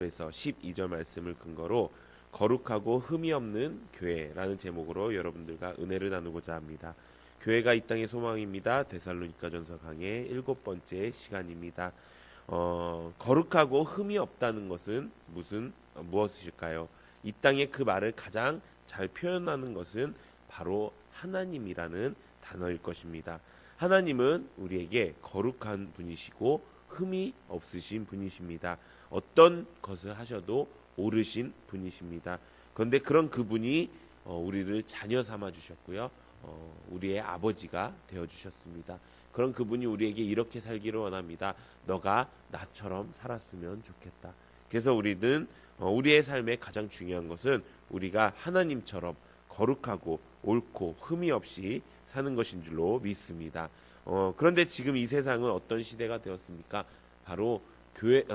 그래서 12절 말씀을 근거로 거룩하고 흠이 없는 교회라는 제목으로 여러분들과 은혜를 나누고자 합니다. 교회가 이 땅의 소망입니다. 데살로니가전서 강의 7번째 시간입니다. 거룩하고 흠이 없다는 것은 무엇일까요? 이 땅의 그 말을 가장 잘 표현하는 것은 바로 하나님이라는 단어일 것입니다. 하나님은 우리에게 거룩한 분이시고 흠이 없으신 분이십니다. 어떤 것을 하셔도 옳으신 분이십니다. 그런데 그런 그분이 우리를 자녀 삼아 주셨고요. 우리의 아버지가 되어 주셨습니다. 그런 그분이 우리에게 이렇게 살기를 원합니다. 너가 나처럼 살았으면 좋겠다. 그래서 우리는 우리의 삶에 가장 중요한 것은 우리가 하나님처럼 거룩하고 옳고 흠이 없이 사는 것인 줄로 믿습니다. 그런데 지금 이 세상은 어떤 시대가 되었습니까? 바로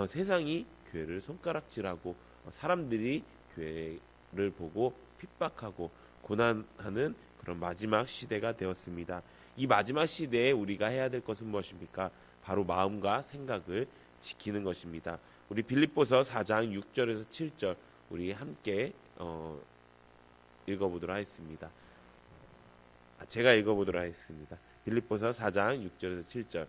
세상이 교회를 손가락질하고 사람들이 교회를 보고 핍박하고 고난하는 그런 마지막 시대가 되었습니다. 이 마지막 시대에 우리가 해야 될 것은 무엇입니까? 바로 마음과 생각을 지키는 것입니다. 우리 빌립보서 4장 6절에서 7절 우리 함께 읽어보도록 하겠습니다. 제가 읽어보도록 하겠습니다. 빌립보서 4장 6절에서 7절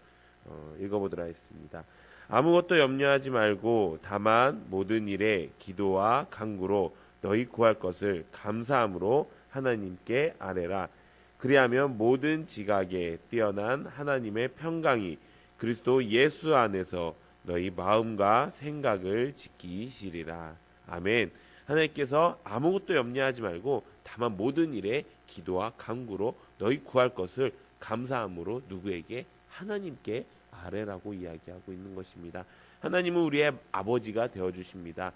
읽어보도록 하겠습니다. 아무것도 염려하지 말고 다만 모든 일에 기도와 간구로 너희 구할 것을 감사함으로 하나님께 아뢰라. 그리하면 모든 지각에 뛰어난 하나님의 평강이 그리스도 예수 안에서 너희 마음과 생각을 지키시리라. 아멘. 하나님께서 아무것도 염려하지 말고 다만 모든 일에 기도와 간구로 너희 구할 것을 감사함으로 누구에게? 하나님께 아뢰라고 이야기하고 있는 것입니다. 하나님은 우리의 아버지가 되어주십니다.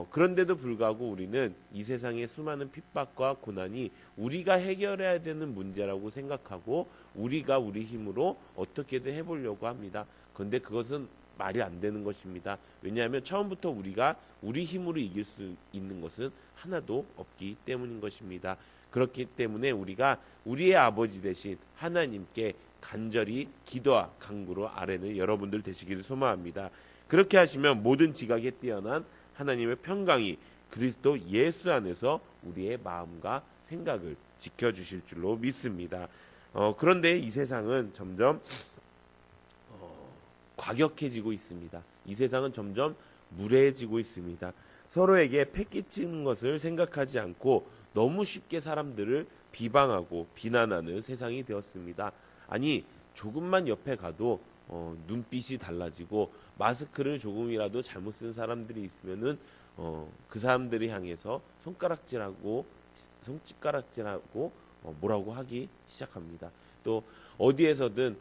그런데도 불구하고 우리는 이 세상의 수많은 핍박과 고난이 우리가 해결해야 되는 문제라고 생각하고 우리가 우리 힘으로 어떻게든 해보려고 합니다. 그런데 그것은 말이 안 되는 것입니다. 왜냐하면 처음부터 우리가 우리 힘으로 이길 수 있는 것은 하나도 없기 때문인 것입니다. 그렇기 때문에 우리가 우리의 아버지 되신 하나님께 간절히 기도와 간구로 아뢰는 여러분들 되시기를 소망합니다. 그렇게 하시면 모든 지각에 뛰어난 하나님의 평강이 그리스도 예수 안에서 우리의 마음과 생각을 지켜주실 줄로 믿습니다. 그런데 이 세상은 점점 과격해지고 있습니다. 이 세상은 점점 무례해지고 있습니다. 서로에게 패기치는 것을 생각하지 않고 너무 쉽게 사람들을 비방하고 비난하는 세상이 되었습니다. 아니 조금만 옆에 가도 눈빛이 달라지고 마스크를 조금이라도 잘못 쓴 사람들이 있으면은 그 사람들이 향해서 손가락질하고 뭐라고 하기 시작합니다. 또 어디에서든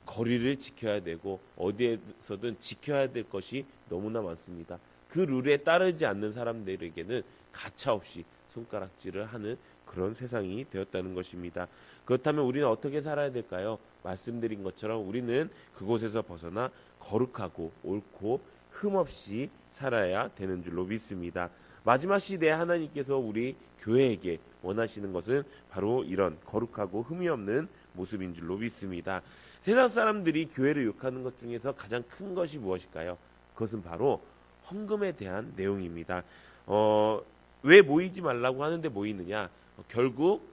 거리를 지켜야 되고 어디에서든 지켜야 될 것이 너무나 많습니다. 그 룰에 따르지 않는 사람들에게는 가차없이 손가락질을 하는 그런 세상이 되었다는 것입니다. 그렇다면 우리는 어떻게 살아야 될까요? 말씀드린 것처럼 우리는 그곳에서 벗어나 거룩하고 옳고 흠없이 살아야 되는 줄로 믿습니다. 마지막 시대에 하나님께서 우리 교회에게 원하시는 것은 바로 이런 거룩하고 흠이 없는 모습인 줄로 믿습니다. 세상 사람들이 교회를 욕하는 것 중에서 가장 큰 것이 무엇일까요? 그것은 바로 헌금에 대한 내용입니다. 왜 모이지 말라고 하는데 모이느냐? 결국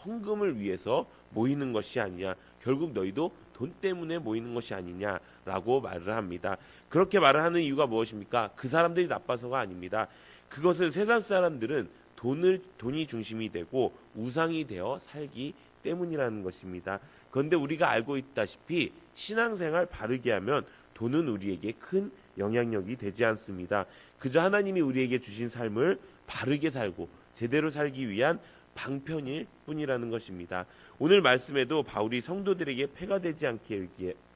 헌금을 위해서 모이는 것이 아니냐, 결국 너희도 돈 때문에 모이는 것이 아니냐라고 말을 합니다. 그렇게 말을 하는 이유가 무엇입니까? 그 사람들이 나빠서가 아닙니다. 그것은 세상 사람들은 돈이 중심이 되고 우상이 되어 살기 때문이라는 것입니다. 그런데 우리가 알고 있다시피 신앙생활 바르게 하면 돈은 우리에게 큰 영향력이 되지 않습니다. 그저 하나님이 우리에게 주신 삶을 바르게 살고 제대로 살기 위한 방편일 뿐이라는 것입니다. 오늘 말씀에도 바울이 성도들에게 폐가 되지 않게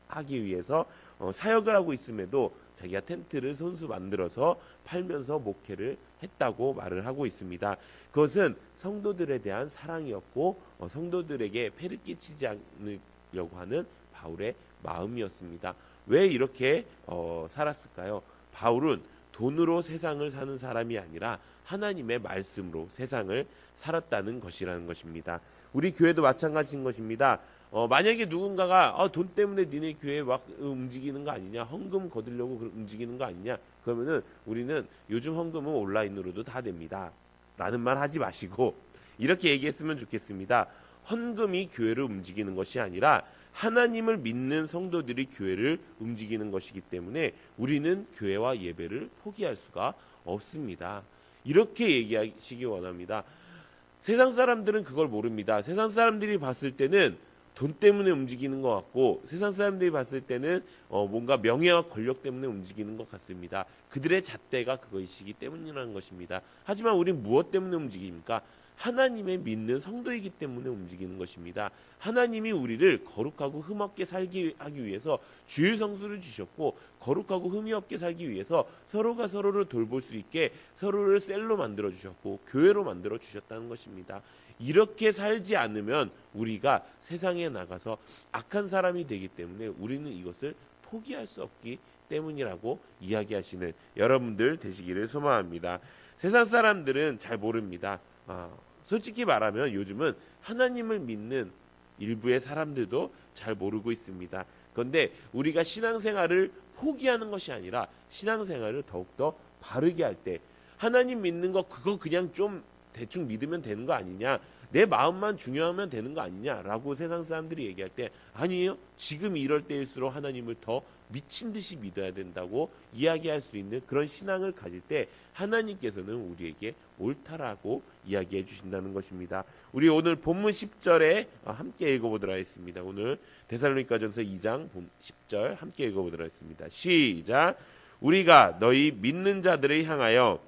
하기 위해서 사역을 하고 있음에도 자기가 텐트를 손수 만들어서 팔면서 목회를 했다고 말을 하고 있습니다. 그것은 성도들에 대한 사랑이었고 성도들에게 폐를 끼치지 않으려고 하는 바울의 마음이었습니다. 왜 이렇게 살았을까요? 바울은 돈으로 세상을 사는 사람이 아니라 하나님의 말씀으로 세상을 살았다는 것이라는 것입니다. 우리 교회도 마찬가지인 것입니다. 만약에 누군가가 돈 때문에 니네 교회 막 움직이는 거 아니냐, 헌금 거두려고 움직이는 거 아니냐, 그러면은 우리는 요즘 헌금은 온라인으로도 다 됩니다. 라는 말 하지 마시고 이렇게 얘기했으면 좋겠습니다. 헌금이 교회를 움직이는 것이 아니라 하나님을 믿는 성도들이 교회를 움직이는 것이기 때문에 우리는 교회와 예배를 포기할 수가 없습니다. 이렇게 얘기하시기 원합니다. 세상 사람들은 그걸 모릅니다. 세상 사람들이 봤을 때는 돈 때문에 움직이는 것 같고 세상 사람들이 봤을 때는 뭔가 명예와 권력 때문에 움직이는 것 같습니다. 그들의 잣대가 그것이기 때문이라는 것입니다. 하지만 우린 무엇 때문에 움직입니까? 하나님의 믿는 성도이기 때문에 움직이는 것입니다. 하나님이 우리를 거룩하고 흠없게 살게 하기 위해서 주일 성수를 주셨고 거룩하고 흠이 없게 살기 위해서 서로가 서로를 돌볼 수 있게 서로를 셀로 만들어 주셨고 교회로 만들어 주셨다는 것입니다. 이렇게 살지 않으면 우리가 세상에 나가서 악한 사람이 되기 때문에 우리는 이것을 포기할 수 없기 때문이라고 이야기하시는 여러분들 되시기를 소망합니다. 세상 사람들은 잘 모릅니다. 솔직히 말하면 요즘은 하나님을 믿는 일부의 사람들도 잘 모르고 있습니다. 그런데 우리가 신앙생활을 포기하는 것이 아니라 신앙생활을 더욱더 바르게 할 때 하나님 믿는 거 그거 그냥 좀 대충 믿으면 되는 거 아니냐, 내 마음만 중요하면 되는 거 아니냐라고 세상 사람들이 얘기할 때 아니에요. 지금 이럴 때일수록 하나님을 더 미친 듯이 믿어야 된다고 이야기할 수 있는 그런 신앙을 가질 때 하나님께서는 우리에게 옳다라고 이야기해 주신다는 것입니다. 우리 오늘 본문 10절에 함께 읽어보도록 하겠습니다. 오늘 데살로니가전서 2장 10절 함께 읽어보도록 하겠습니다. 시작. 우리가 너희 믿는 자들을 향하여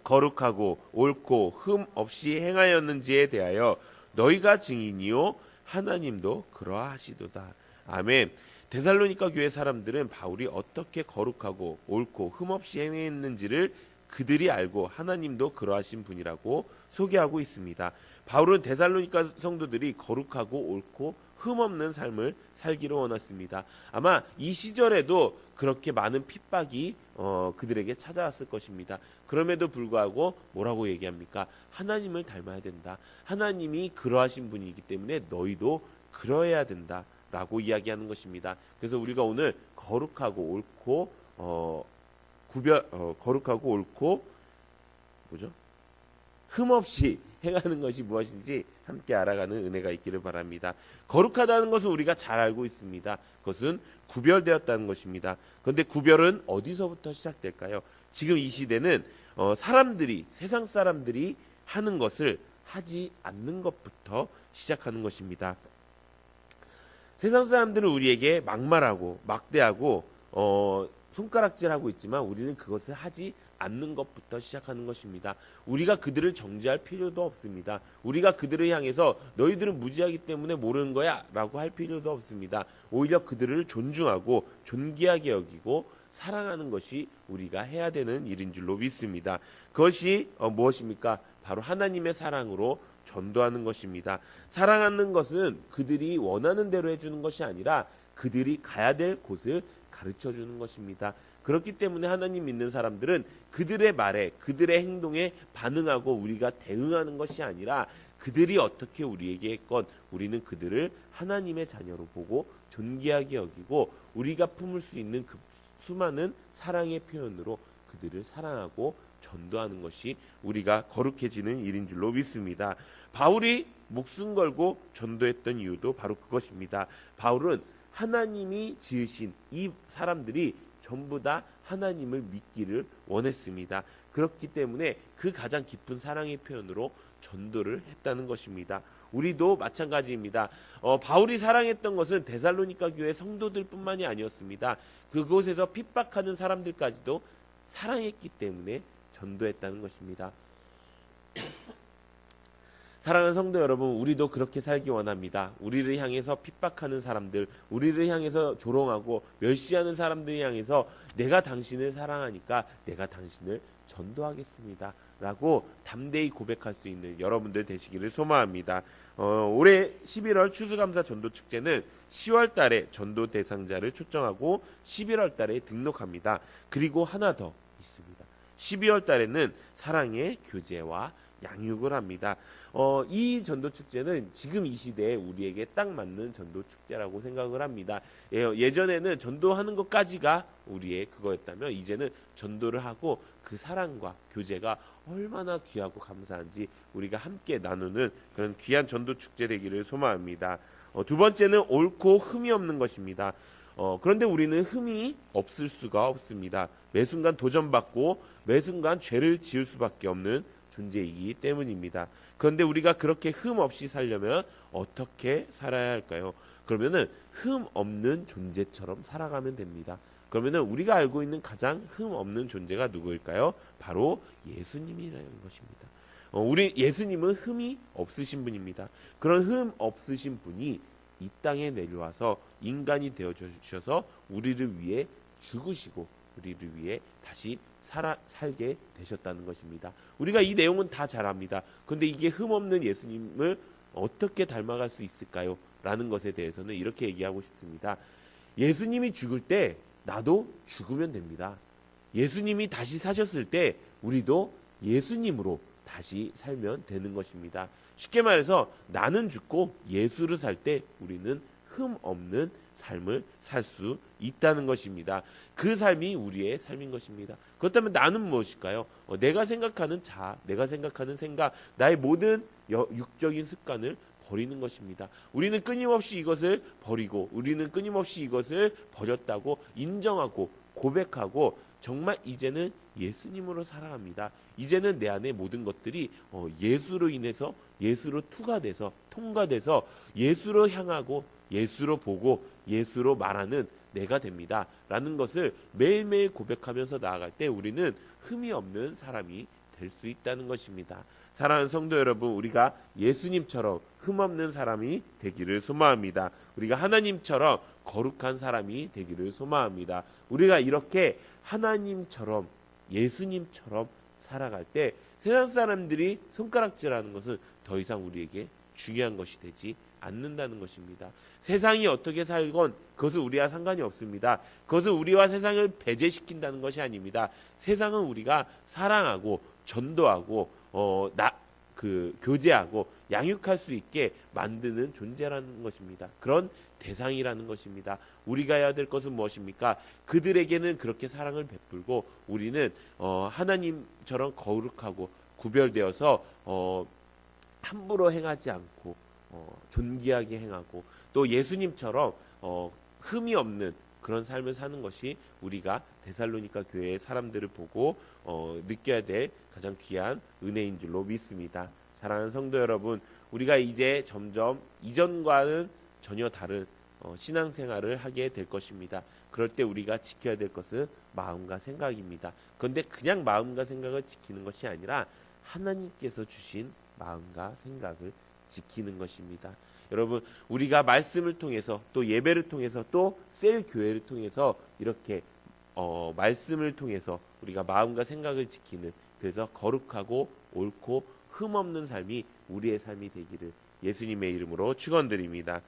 거룩하고 옳고 흠 없이 행하였는지에 대하여 너희가 증인이요 하나님도 그러하시도다. 아멘. 데살로니가 교회 사람들은 바울이 어떻게 거룩하고 옳고 흠 없이 행했는지를 그들이 알고 하나님도 그러하신 분이라고 소개하고 있습니다. 바울은 데살로니가 성도들이 거룩하고 옳고 흠 없는 삶을 살기를 원했습니다. 아마 이 시절에도 그렇게 많은 핍박이 그들에게 찾아왔을 것입니다. 그럼에도 불구하고 뭐라고 얘기합니까? 하나님을 닮아야 된다. 하나님이 그러하신 분이기 때문에 너희도 그러해야 된다. 라고 이야기하는 것입니다. 그래서 우리가 오늘 거룩하고 옳고 거룩하고 옳고 뭐죠? 흠없이 행하는 것이 무엇인지 함께 알아가는 은혜가 있기를 바랍니다. 거룩하다는 것은 우리가 잘 알고 있습니다. 그것은 구별되었다는 것입니다. 그런데 구별은 어디서부터 시작될까요? 지금 이 시대는 세상 사람들이 하는 것을 하지 않는 것부터 시작하는 것입니다. 세상 사람들은 우리에게 막말하고 막대하고 손가락질하고 있지만 우리는 그것을 하지 않는 것부터 시작하는 것입니다. 우리가 그들을 정죄할 필요도 없습니다. 우리가 그들을 향해서 너희들은 무지하기 때문에 모르는 거야 라고 할 필요도 없습니다. 오히려 그들을 존중하고 존귀하게 여기고 사랑하는 것이 우리가 해야 되는 일인 줄로 믿습니다. 그것이 무엇입니까? 바로 하나님의 사랑으로 전도하는 것입니다. 사랑하는 것은 그들이 원하는 대로 해주는 것이 아니라 그들이 가야 될 곳을 가르쳐 주는 것입니다. 그렇기 때문에 하나님 믿는 사람들은 그들의 말에 그들의 행동에 반응하고 우리가 대응하는 것이 아니라 그들이 어떻게 우리에게 했건 우리는 그들을 하나님의 자녀로 보고 존귀하게 여기고 우리가 품을 수 있는 그 수많은 사랑의 표현으로 그들을 사랑하고 전도하는 것이 우리가 거룩해지는 일인 줄로 믿습니다. 바울이 목숨 걸고 전도했던 이유도 바로 그것입니다. 바울은 하나님이 지으신 이 사람들이 전부 다 하나님을 믿기를 원했습니다. 그렇기 때문에 그 가장 깊은 사랑의 표현으로 전도를 했다는 것입니다. 우리도 마찬가지입니다. 바울이 사랑했던 것은 데살로니가 교회 성도들뿐만이 아니었습니다. 그곳에서 핍박하는 사람들까지도 사랑했기 때문에 전도했다는 것입니다. 사랑하는 성도 여러분, 우리도 그렇게 살기 원합니다. 우리를 향해서 핍박하는 사람들, 우리를 향해서 조롱하고 멸시하는 사람들을 향해서 내가 당신을 사랑하니까 내가 당신을 전도하겠습니다 라고 담대히 고백할 수 있는 여러분들 되시기를 소망합니다. 올해 11월 추수감사 전도축제는 10월 달에 전도 대상자를 초청하고 11월 달에 등록합니다. 그리고 하나 더 있습니다. 12월 달에는 사랑의 교제와 양육을 합니다. 이 전도 축제는 지금 이 시대에 우리에게 딱 맞는 전도 축제라고 생각을 합니다. 예전에는 전도하는 것까지가 우리의 그거였다면 이제는 전도를 하고 그 사랑과 교제가 얼마나 귀하고 감사한지 우리가 함께 나누는 그런 귀한 전도 축제 되기를 소망합니다. 두 번째는 옳고 흠이 없는 것입니다. 그런데 우리는 흠이 없을 수가 없습니다. 매 순간 도전받고 매 순간 죄를 지을 수밖에 없는 존재이기 때문입니다. 그런데 우리가 그렇게 흠 없이 살려면 어떻게 살아야 할까요? 그러면은 흠 없는 존재처럼 살아가면 됩니다. 그러면은 우리가 알고 있는 가장 흠 없는 존재가 누구일까요? 바로 예수님이라는 것입니다. 우리 예수님은 흠이 없으신 분입니다. 그런 흠 없으신 분이 이 땅에 내려와서 인간이 되어 주셔서 우리를 위해 죽으시고 우리를 위해 다시 살게 되셨다는 것입니다. 우리가 이 내용은 다 잘 압니다. 그런데 이게 흠없는 예수님을 어떻게 닮아갈 수 있을까요? 라는 것에 대해서는 이렇게 얘기하고 싶습니다. 예수님이 죽을 때 나도 죽으면 됩니다. 예수님이 다시 사셨을 때 우리도 예수님으로 다시 살면 되는 것입니다. 쉽게 말해서 나는 죽고 예수를 살 때 우리는 흠 없는 삶을 살 수 있다는 것입니다. 그 삶이 우리의 삶인 것입니다. 그렇다면 나는 무엇일까요? 내가 생각하는 자아, 내가 생각하는 생각, 나의 모든 육적인 습관을 버리는 것입니다. 우리는 끊임없이 이것을 버리고 우리는 끊임없이 이것을 버렸다고 인정하고 고백하고 정말 이제는 예수님으로 살아갑니다. 이제는 내 안에 모든 것들이 예수로 인해서 예수로 투과돼서 통과돼서 예수로 향하고 예수로 보고 예수로 말하는 내가 됩니다. 라는 것을 매일매일 고백하면서 나아갈 때 우리는 흠이 없는 사람이 될 수 있다는 것입니다. 사랑하는 성도 여러분, 우리가 예수님처럼 흠없는 사람이 되기를 소망합니다. 우리가 하나님처럼 거룩한 사람이 되기를 소망합니다. 우리가 이렇게 하나님처럼 예수님처럼 살아갈 때 세상 사람들이 손가락질하는 것은 더 이상 우리에게 중요한 것이 되지 않는다는 것입니다. 세상이 어떻게 살건 그것은 우리와 상관이 없습니다. 그것은 우리와 세상을 배제시킨다는 것이 아닙니다. 세상은 우리가 사랑하고 전도하고 교제하고 양육할 수 있게 만드는 존재라는 것입니다. 그런 대상이라는 것입니다. 우리가 해야 될 것은 무엇입니까? 그들에게는 그렇게 사랑을 베풀고 우리는 하나님처럼 거룩하고 구별되어서 함부로 행하지 않고 존귀하게 행하고 또 예수님처럼 흠이 없는 그런 삶을 사는 것이 우리가 데살로니가 교회의 사람들을 보고 느껴야 될 가장 귀한 은혜인 줄로 믿습니다. 사랑하는 성도 여러분, 우리가 이제 점점 이전과는 전혀 다른 신앙생활을 하게 될 것입니다. 그럴 때 우리가 지켜야 될 것은 마음과 생각입니다. 그런데 그냥 마음과 생각을 지키는 것이 아니라 하나님께서 주신 마음과 생각을 지키는 것입니다. 여러분, 우리가 말씀을 통해서 또 예배를 통해서 또 셀 교회를 통해서 이렇게 말씀을 통해서 우리가 마음과 생각을 지키는, 그래서 거룩하고 옳고 흠없는 삶이 우리의 삶이 되기를 예수님의 이름으로 축원드립니다.